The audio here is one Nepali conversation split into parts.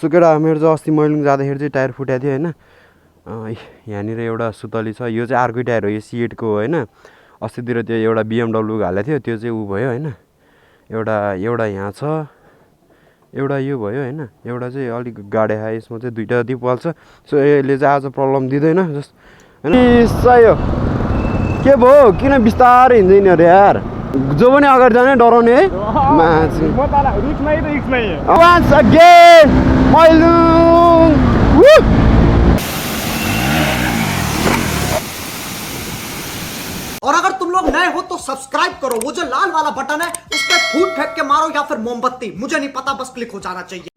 सो केटा मेरो चाहिँ अस्ति मैलुङ जाँदाखेरि चाहिँ टायर फुटेको थियो होइन। यहाँनिर एउटा सुतली छ, यो चाहिँ अर्कै टायर हो, यो सिएटको हो होइन। अस्तितिर त्यो एउटा BMW हालेको थियो, त्यो चाहिँ ऊ भयो होइन। एउटा यहाँ छ, एउटा यो भयो होइन। एउटा चाहिँ अलिक गाडे खायो, यसमा चाहिँ दुइटा जति पाल्छ। सो यसले चाहिँ आज प्रब्लम दिँदैन जस्ट होइन। सही के भयो, किन बिस्तारै हिँड्छ यिनीहरू यार, जो पनि अगाडि जाने डराउने है। Once again, Mailung. और अगर तुम लोग नए हो तो सब्सक्राइब करो, वो जो लाल वाला बटन है उस पर फूट फेंक के मारो या फिर मोमबत्ती, मुझे नहीं पता, बस क्लिक हो जाना चाहिए।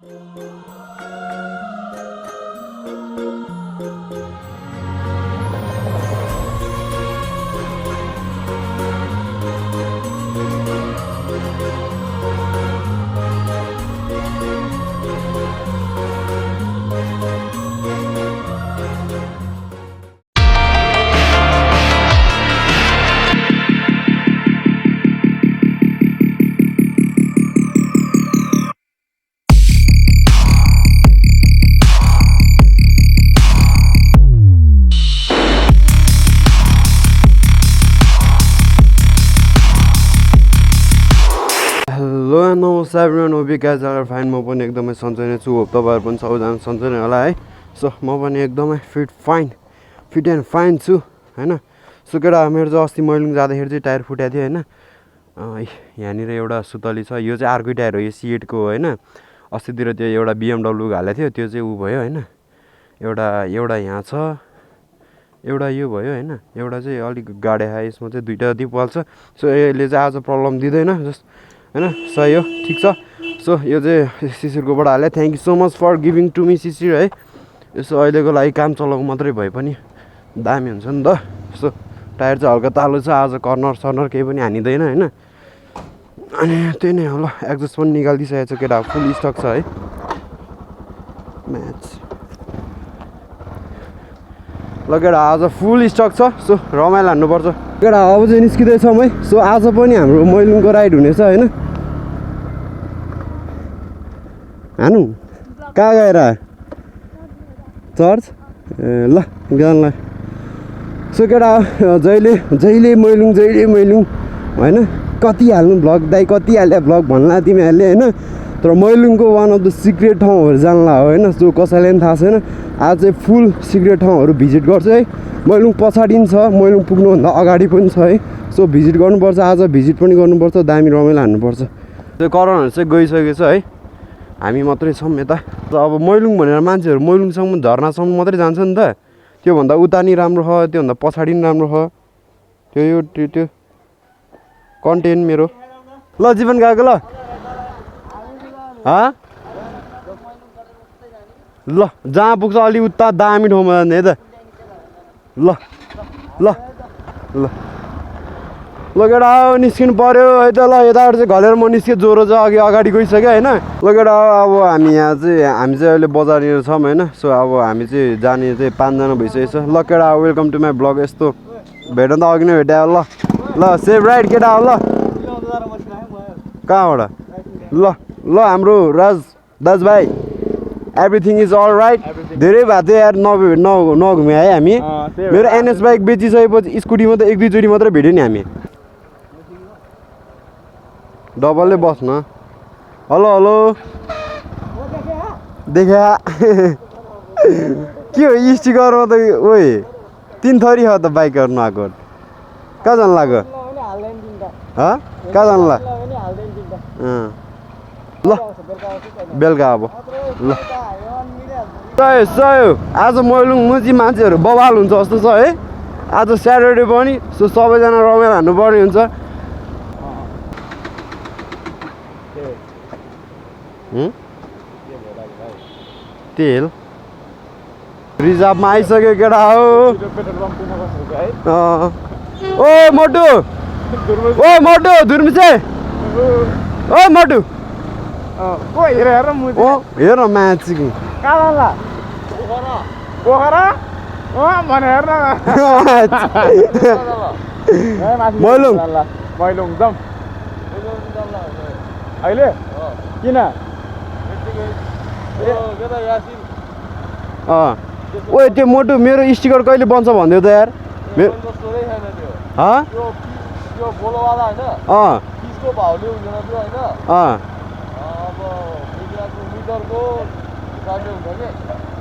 नमस्कार everyone, hope you guys are fine. म पनि एकदमै सन्चै नै छु, होप तपाईँहरू पनि सबैजना सन्चै नै होला है। सो म पनि एकदमै फिट एन्ड फाइन छु होइन। सो केटा मेरो चाहिँ अस्ति मैलुङ जाँदाखेरि चाहिँ टायर फुटेको थियो होइन। यहाँनिर एउटा सुतली छ, यो चाहिँ अर्कै टायर हो, यो सिएटको हो होइन। अस्तितिर त्यो एउटा BMW हालेको थियो, त्यो चाहिँ ऊ भयो होइन। एउटा यहाँ छ, एउटा यो भयो होइन। एउटा चाहिँ अलिक गाडे खायो, यसमा चाहिँ दुइटा जति पाल्छ। सो यसले चाहिँ आज प्रब्लम दिँदैन जस्ट होइन। सही हो, ठिक छ। सो यो चाहिँ शिशिरकोबाट हाल्यो, thank you so much for giving to me Shishir है। यसो अहिलेको लागि काम चलाउनु मात्रै भए पनि दामी हुन्छ नि त। सो टायर चाहिँ हल्का तालो छ, आज कर्नर केही पनि हानिँदैन होइन। अनि त्यही नै हो ल, एक्जस्ट पनि निकालिदिइसकेको छ केटा, फुल स्टक छ है म्याच। ल केटा आज फुल स्टक छ, सो रमाइलो हान्नुपर्छ केटा। अब चाहिँ निस्किँदैछौँ है। सो आज पनि हाम्रो मैलुङको राइड हुनेछ होइन। हानु कहाँ गएर चर्च ए ल गाउँलाई। सो केटा जहिले मैलुङ होइन। कति हाल्नु भ्लग दाइ, कति हाल्यो भ्लग भन्ला तिमीहरूले होइन। तर मैलुङको वान अफ द सिक्रेट ठाउँहरू जान्ला हो होइन, जो कसैलाई पनि थाहा छैन। आज चाहिँ फुल सिक्रेट ठाउँहरू भिजिट गर्छु है। मैलुङ पछाडि पनि छ, मैलुङ पुग्नुभन्दा अगाडि पनि छ है। सो भिजिट गर्नुपर्छ, आज भिजिट पनि गर्नुपर्छ, दामी रमाइलो हान्नुपर्छ। त्यो करोनाहरू चाहिँ गइसकेको छ है, हामी मात्रै छौँ यता। अब मैलुङ भनेर मान्छेहरू मैलुङसम्म झर्नासम्म मात्रै जान्छ नि त। त्योभन्दा उता नि राम्रो छ, त्योभन्दा पछाडि नि राम्रो छ। त्यो कन्टेन्ट मेरो ल जीवन गएको ल ल जहाँ पुग्छ अलि उता दामी ठाउँमा जाने है त। ल ल ल ल केटा निस्किनु पऱ्यो है त। ल यताबाट चाहिँ घलेर म निस्केँ, ज्वरो चाहिँ अगाडि गइसक्यो होइन। ल केटा अब हामी चाहिँ अहिले बजारनिर छौँ होइन। सो अब हामी चाहिँ जाने चाहिँ 5 जना भइसकेको छ। ल केटा वेलकम टु माई ब्लग। यस्तो भेट्नु त अघि नै भेटायो। ल सेभ राइट केटा हो। ल कहाँबाट ल हाम्रो राज दाजुभाइ एभ्रिथिङ इज अल राइट। धेरै भएको थियो यार, नघुम्यो है हामी। मेरो एनएस बाइक बेचिसकेपछि स्कुटीमा त 1-2 चोटि मात्रै भेट्यो नि हामी। डबलले बस्न। हेलो देखा के हो स्टिकरमा त ओए 3 थरी छ त बाइकहरू आएको। कहाँ जानु लाग्यो कहाँ जानु ल बेलुका अब ल सयो। आज मैलुङ मुजी मान्छेहरू बवाल हुन्छ जस्तो छ है। आज स्याटरडे पनि, सो सबैजना रमाइलो हान्नुपर्ने हुन्छ। तेल रिजर्भमा आइसक्यो केटा हो। ओ मोटु धुर्मिसे ओ मोटु हेर म्याच कि मैलुङ अहिले किन ओए त्यो मोटु मेरो स्टिकर कहिले बन्छ भन्दियो त यार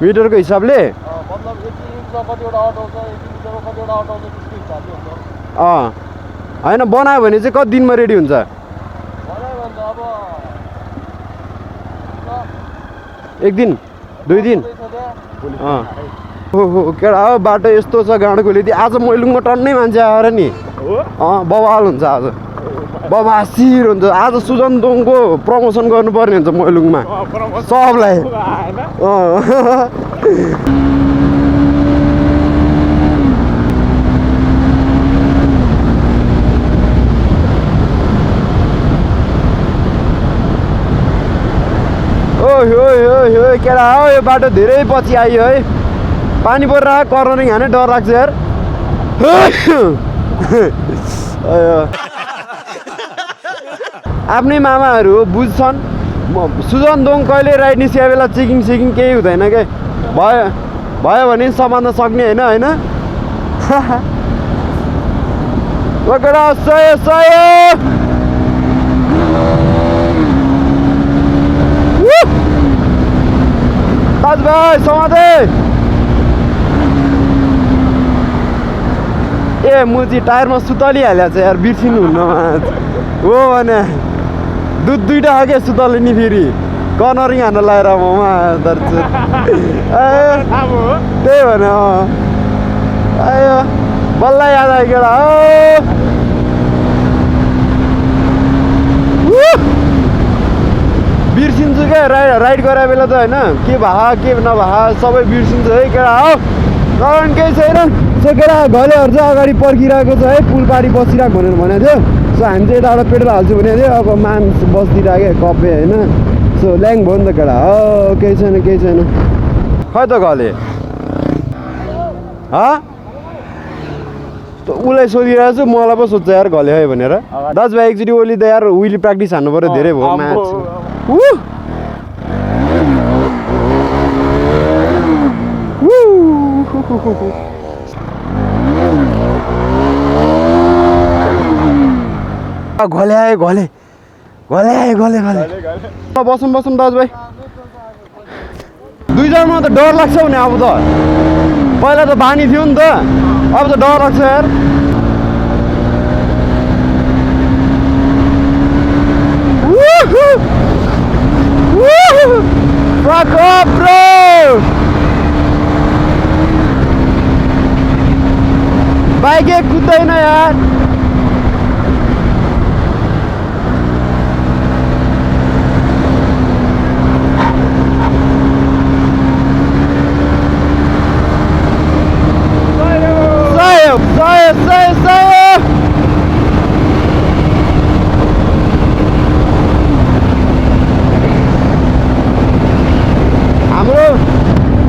मिटरको हिसाबले होइन बनायो भने चाहिँ कति दिनमा रेडी हुन्छ एक दिन 2 दिन ओहो केटा हो बाटो यस्तो छ गाँडोकोले आज मैलुङमा टन्नै मान्छे आएर नि बवाल हुन्छ आज बबासिर हुन्छ आज सुजन दोङको प्रमोसन गर्नुपर्ने हुन्छ मैलुङमा सबलाई ओइ केटा हो यो बाटो धेरै पछि आयो है पानी परिरहेको कर्नरिङ हाने डर लाग्छ यार आफ्नै मामाहरू हो बुझ्छन् सुजन दोङ कहिले राइड निस्किया बेला चेकिङ केही हुँदैन के भयो भने समात्न सक्ने होइन केटा सय भाइ समाते ए मुजी टायरमा सुतलिहाल्छ यार बिर्सिनु हुन्न हो भने दुध 2टा खाके सुतले नि फेरि कर्नरिङ हान्न लगाएर ममा त्यही भने आयो बल्ल याद आयो केटा बिर्सिन्छु क्या राइड गरे बेला त होइन के भा के नभा सबै बिर्सिन्छु है केटा हो कारण केही छैन सो केटा घलेहरू चाहिँ अगाडि पर्खिरहेको छ है पुल पारी बसिरहेको भनेर भनेको थियो सो हामी चाहिँ यताबाट पेट्रोल हाल्छु भनेको थियो अब मान बसिदिरहेको कपे होइन सो ल्याङ भयो नि त केटा हो केही छैन खै त घले उसलाई सोधिरहेको छु मलाई पो सोध्छ यार घले है भनेर दाजुभाइ एकचोटि ओली त यार उहिले प्र्याक्टिस हान्नु पऱ्यो धेरै भयो म्याच घले आयो बसौँ दाजुभाइ 2 जनामा त डर लाग्छ भने अब त पहिला त बानी थियो नि त अब त डर लाग्छ यार Fuck up, bro! बाइक कुद्दैन यार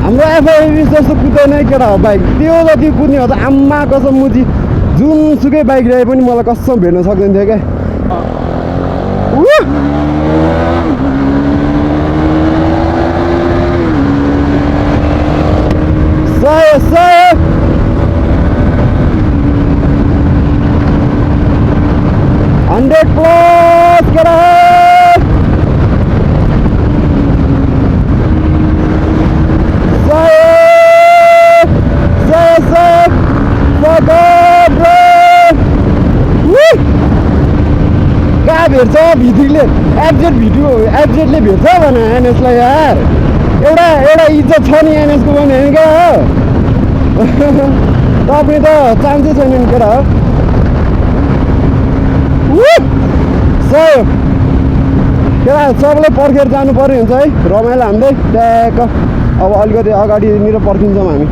हाम्रो एफआइबी जस्तो कुद्दैन केटा हो बाइक त्यो जति कुद्ने हो त आम्मा कसम मुजी जुनसुकै बाइक ल्याए पनि मलाई कसम भेट्न सक्दैन थियो क्या सय 100+ केटा कहाँ भेट्छ भिडियोले एफजेडले भेट्छ भने एनएसलाई यार एउटा इज्जत छ नि एनएसको भने होइन क्या हो तपाईँ त चान्सै छैन नि केटा हो केटा सबैले पर्खेर जानु पर्ने हुन्छ है रमाइलो हान्दै ट्याक अब अलिकति अगाडिनिर पर्खिन्छौँ हामी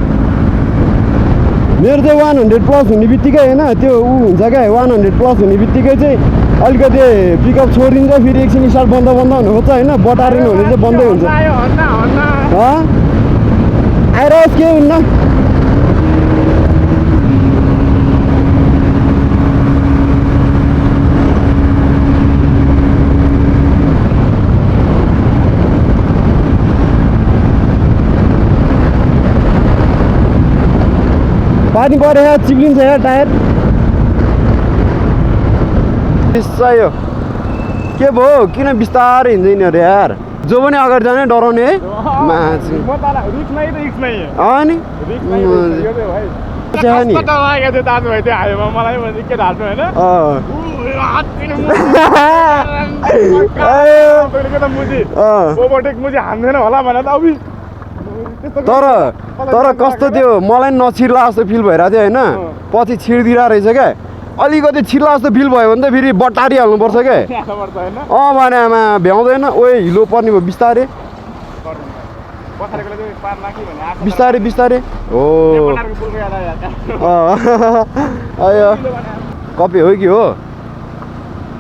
मेरो चाहिँ 100+ हुने बित्तिकै होइन त्यो हुन्छ क्या 100+ हुने बित्तिकै चाहिँ अलिकति पिकअप छोडिदिन्छ फेरि एकछिन स्टार्ट बन्द हुन खोज्छ होइन बटारिनु भने चाहिँ बन्दै हुन्छ आएर के हुन्न पानी परेको चिप्लिन्छ यहाँ टायर यो के भयो किन बिस्तारै हिँड्छ यिनीहरू यार जो पनि अगाडि जाने डराउने है मान्छे अनि तर कस्तो त्यो मलाई नछिर्ला जस्तो फिल भइरहेको थियो होइन पछि छिर्दिरहेको रहेछ क्या अलिकति छिर्ला जस्तो फिल भयो भने त फेरि बटारिहाल्नुपर्छ क्या भने आमा भ्याउँदैन ओए हिलो पर्ने भयो बिस्तारै बिस्तारै बिस्तारै हो आयो कपे हो कि हो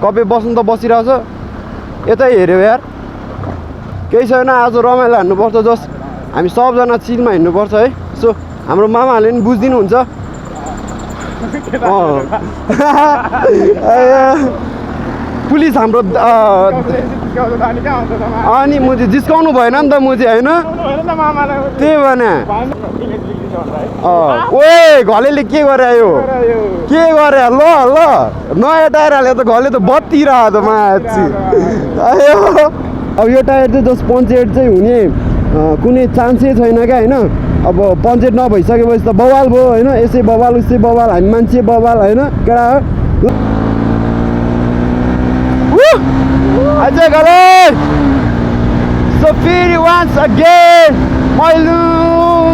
कपे बस्नु त बसिरहेछ यतै हेऱ्यो यार केही छैन आज रमाइलो हान्नुपर्छ जस हामी सबजना चिलमा हिँड्नुपर्छ है सो हाम्रो मामाहरूले पनि बुझिदिनुहुन्छ पुलिस हाम्रो अनि म चाहिँ जिस्काउनु भएन नि त म चाहिँ होइन त्यही भने ओए घलेले के गरे आयो के गरे ल ल नयाँ टायर हाल्यो त घले त बत्तिरहेको त मान्छे आयो अब यो टायर चाहिँ जस पञ्चेट चाहिँ हुने कुनै चान्सै छैन क्या होइन अब पञ्चेट नभइसकेपछि त बवाल भयो होइन यसै बवाल उसै बवाल हामी मान्छे बवाल होइन केटा अझै गरे सो फेरि वान्स अगेन मैलुङ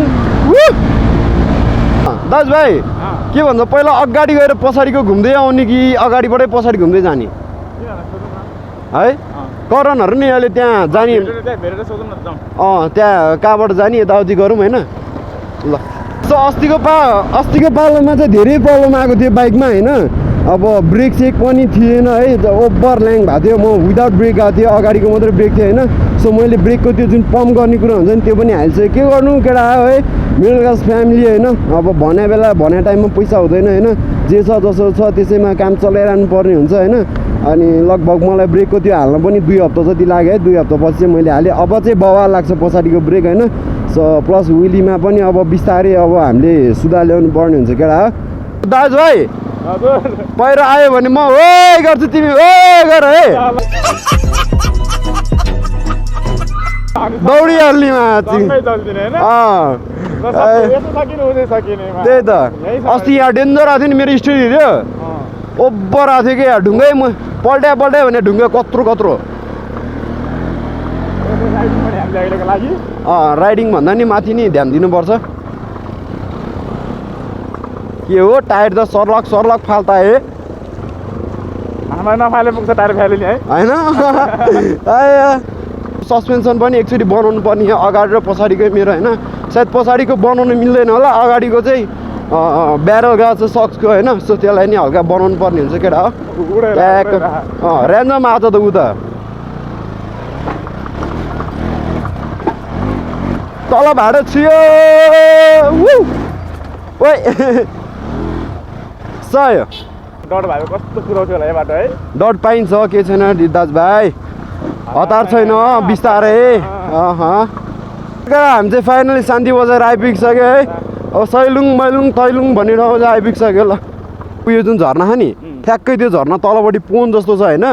दाजु भाइ के भन्छ पहिला अगाडि गएर पछाडिको घुम्दै आउने कि अगाडिबाटै पछाडि घुम्दै जाने है करनहरू नि अहिले त्यहाँ जाने त्यहाँ कहाँबाट जाने यताउति गरौँ होइन ल सो अस्तिको पालोमा चाहिँ धेरै प्रब्लम आएको थियो बाइकमा होइन अब ब्रेक चेक पनि थिएन है ओभर ल्याङ भएको थियो म विदाउट ब्रेक गएको थिएँ अगाडिको मात्रै ब्रेक थियो होइन सो मैले ब्रेकको त्यो जुन पम्प गर्ने कुरा हुन्छ नि त्यो पनि हालिसकेँ के गर्नु केटा आयो है मिडल क्लास फ्यामिली होइन अब भने बेला भने टाइममा पैसा हुँदैन होइन जे छ जसो छ त्यसैमा काम चलाइरहनु पर्ने हुन्छ होइन अनि लगभग मलाई ब्रेकको त्यो हाल्न पनि 2 हप्ता जति लाग्यो है 2 हप्तापछि चाहिँ मैले हालेँ अब चाहिँ बवाल लाग्छ पछाडिको ब्रेक होइन सो प्लस विलीमा पनि अब बिस्तारै अब हामीले सुधार ल्याउनु पर्ने हुन्छ केटा हो दाजु भाइ पहिरो आयो भने म ओ गर्छु तिमी ओ गर है दौडिहाल्ने त्यही त अस्ति यहाँ डेन्जर आएको थियो नि मेरो स्टोरी थियो ओभर आएको थियो कि यहाँ ढुङ्गै म पल्ट्या भने ढुङ्गा कत्रो राइडिङ भन्दा नि माथि नि ध्यान दिनुपर्छ के हो टायर त सर्लक फाल्ता है नफाले पुग्छ टायर फाल्यो नि है होइन सस्पेन्सन पनि एकचोटि बनाउनु पर्ने अगाडि र पछाडिकै मेरो होइन सायद पछाडिको बनाउनु मिल्दैन होला अगाडिको चाहिँ ब्यारल गएको छ सक्सको होइन सो त्यसलाई नि हल्का बनाउनु पर्ने हुन्छ केटा हो ऱ्यान्डम आएको त उ त तल भाडो छियो ओइ सय डर भएको कस्तो पुऱ्याउँथ्यो होला यो बाटो है डट पाइन्छ के छैन दाजु भाइ हतार छैन बिस्तारै हामी चाहिँ फाइनली शान्ति बजार आइपुगिसक्यो है अब सैलुङ मैलुङ तैलुङ भन्ने ठाउँ चाहिँ आइपुगिसक्यो ल यो जुन झर्ना छ नि ठ्याक्कै त्यो झर्ना तलपट्टि पोन जस्तो छ होइन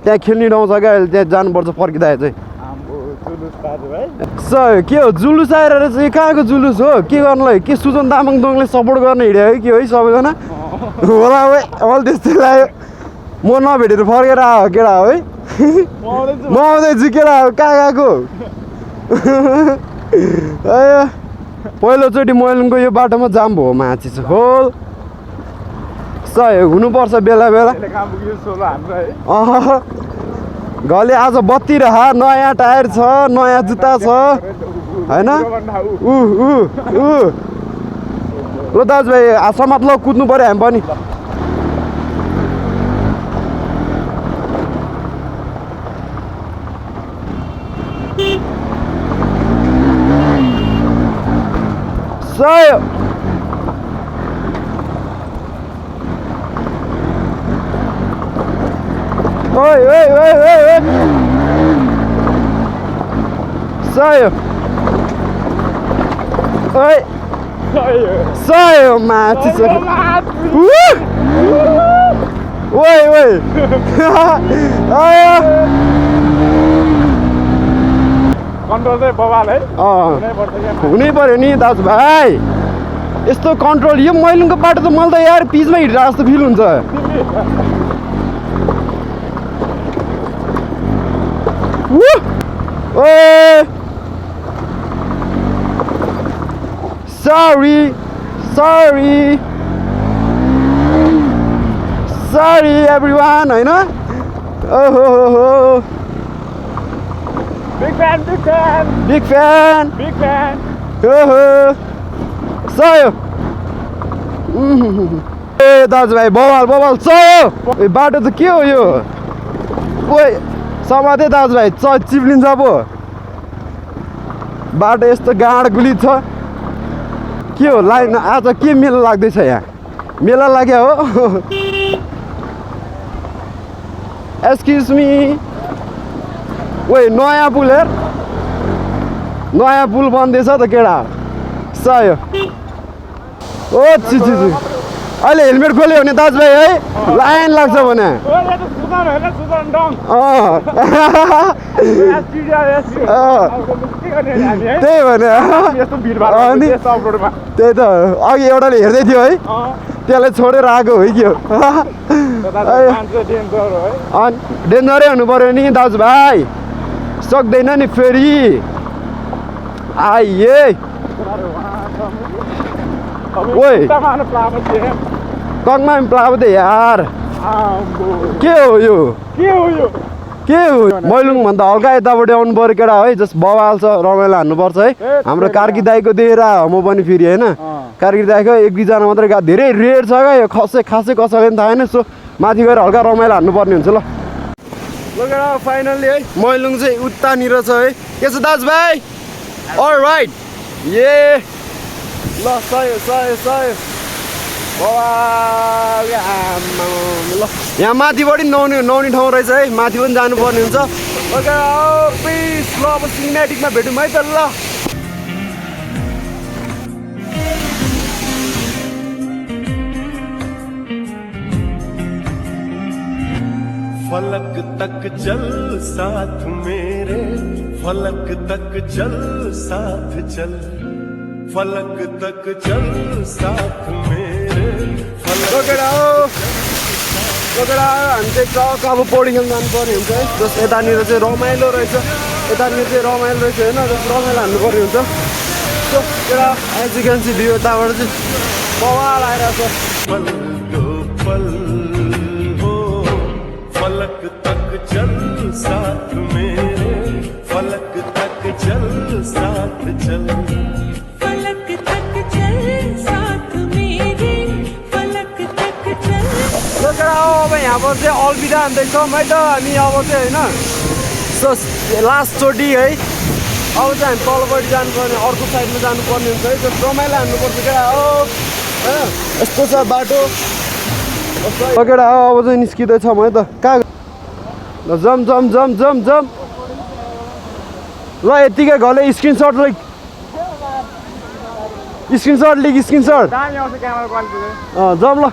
त्यहाँ खेल्ने ठाउँ छ क्या अहिले त्यहाँ जानुपर्छ फर्किँदा चाहिँ के हो जुलुस आएर चाहिँ कहाँको जुलुस हो के गर्नुलाई के सुजन तामाङ दोङले सपोर्ट गर्न हिँड्यो है के है सबैजना होला है मलाई त्यस्तै लाग्यो म नभेटेर फर्केर आयो केटा हो है म आउँदैछु केटा हो कहाँ गएको पहिलोचोटि मैलुङको यो बाटोमा जाम भयो माछी छ हो सही हुनुपर्छ बेला बेला घले आज बत्ती रह नयाँ टायर छ नयाँ जुत्ता छ होइन ल दाजुभाइ समात ल कुद्नु पऱ्यो हामी पनि सय ओइ सय ओइ सय माथि ओइ ओइ कन्ट्रोल चाहिँ बवाल है हुनै पर्यो नि दाजुभाइ यस्तो कन्ट्रोल यो मैलुङको बाटो त मलाई त यार पिचमा हिँडिरहेको जस्तो फिल हुन्छ सरी एभ्रिवान होइन ओहो बिग फ्यान ओहो सयो ए दाजुभाइ बवाल सयो ए बाटो त के हो यो ओइ समाते दाजुभाइ चिप्लिन्छ पो बाटो यस्तो गाँड गुली छ के हो लाइन आज के मेला लाग्दैछ यहाँ मेला लाग्यो हो एक्सक्युज मी ओइ नयाँ पुल हेर नयाँ पुल बन्दैछ त केटा सयो ओ छि अहिले हेलमेट खोल्यो भने दाजुभाइ है लाइन लाग्छ भने त्यही भने त्यही त अघि एउटाले हेर्दै थियो है त्यसलाई छोडेर आएको हो कि डेन्जरै हुनु पर्यो नि दाजुभाइ सक्दैन नि फेरि आइए ओइ कङमा प्लाबदे यार के हो यो मैलुङ भन्दा हल्का यताबाट आउनु पर्यो केटा है जस्ट बवाल छ रमाइलो हान्नुपर्छ है हाम्रो कार्की दाईको देखेर म पनि फेरि होइन कार्की दाईको एक दुईजना मात्रै धेरै रेयर छ क्या यो खासै कसैले पनि थाहा छैन सो माथि गएर हल्का रमाइलो हान्नुपर्ने हुन्छ ल केटा फाइनल्ली है मैलुङ चाहिँ उतानिर छ है के छ दाजुभाइ अलराइट ए ल सय ल यहाँ माथिबाट नुहाउने ठाउँ रहेछ है माथि पनि जानुपर्ने हुन्छ ओके प्लिज ल अब सिनेमेटिकमा भेटौँ है त ल फलक तक चल साथ मेरे फलक तक चल साथ चल फलक तक चल साथ मेरे हामी चाहिँ ट्रक अब पौडी खेल्न जानुपर्ने हुन्छ है जस यतानिर चाहिँ रमाइलो रहेछ होइन जस रमाइलो हान्नुपर्ने हुन्छ सो एउटा as you can see view यताबाट चाहिँ बवाल आइरहेको छ फलक तक चल साथ मेरे फलक तक चल साथ चल फलक तक चल साथ मेरे फलक तक चल अब यहाँबाट चाहिँ अलविदा हान्दैछौँ है त अनि अब चाहिँ होइन सो लास्टचोटि है अब चाहिँ हामी तलपट्टि जानुपर्ने अर्को साइडमा जानुपर्ने हुन्छ है त्यो रमाइलो हान्नुपर्छ केटा हो होइन यस्तो छ बाटो केटा हो अब चाहिँ निस्किँदैछौँ है त कहाँ जम ल यतिकै घरले स्क्रिनसट जम ल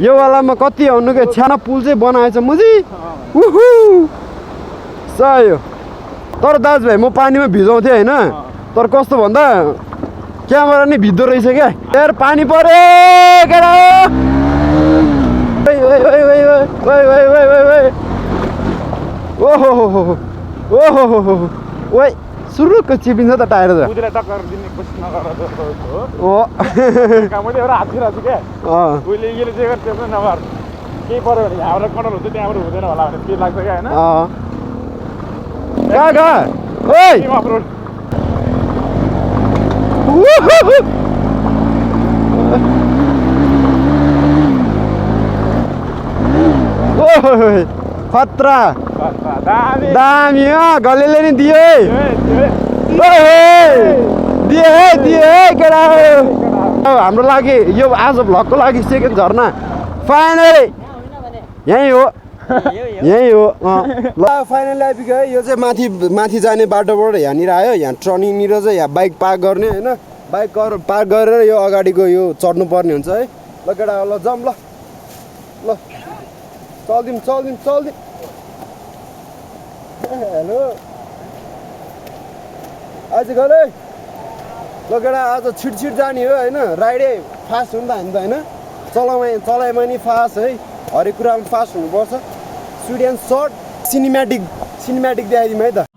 यो वालामा कति आउनु के छ्याना पुल चाहिँ बनाएछ मुजी उहु सयो तर दाजुभाइ म पानीमा भिजाउँथेँ होइन तर कस्तो भन्दा क्यामेरा नै भिज्दो रहेछ क्या यार पानी पऱ्यो केटा ओहो ओइ सुरुक्क चिपिन्छ त टायर त केही पऱ्यो भने हाम्रो कन्ट्रोल हुन्छ त्यहाँबाट हुँदैन होला भने के लाग्छ क्या होइन खतरा दामी गलेले नि दियो है केटा हाम्रो लागि यो आज भ्लगको लागि सेकेन्ड झर्ना फाइनली यहीँ हो ल फाइनली आइपुग्यो है यो चाहिँ माथि जाने बाटोबाट यहाँनिर आयो यहाँ टर्निङनिर चाहिँ यहाँ बाइक पार्क गर्ने होइन बाइक पार्क गरेर यो अगाडिको यो चढ्नु पर्ने हुन्छ है ल केटा ल जाऊँ ल ल चल्दिउँ हेलो आज गरे ल केटा आज छिट जाने हो होइन राइडै फास्ट हुन्छ हामी त होइन चलाइमा नि फास्ट है हरेक कुरामा फास्ट हुनुपर्छ स्विट एन्ड सर्ट सिनेमेटिक देखाइदिउँ है त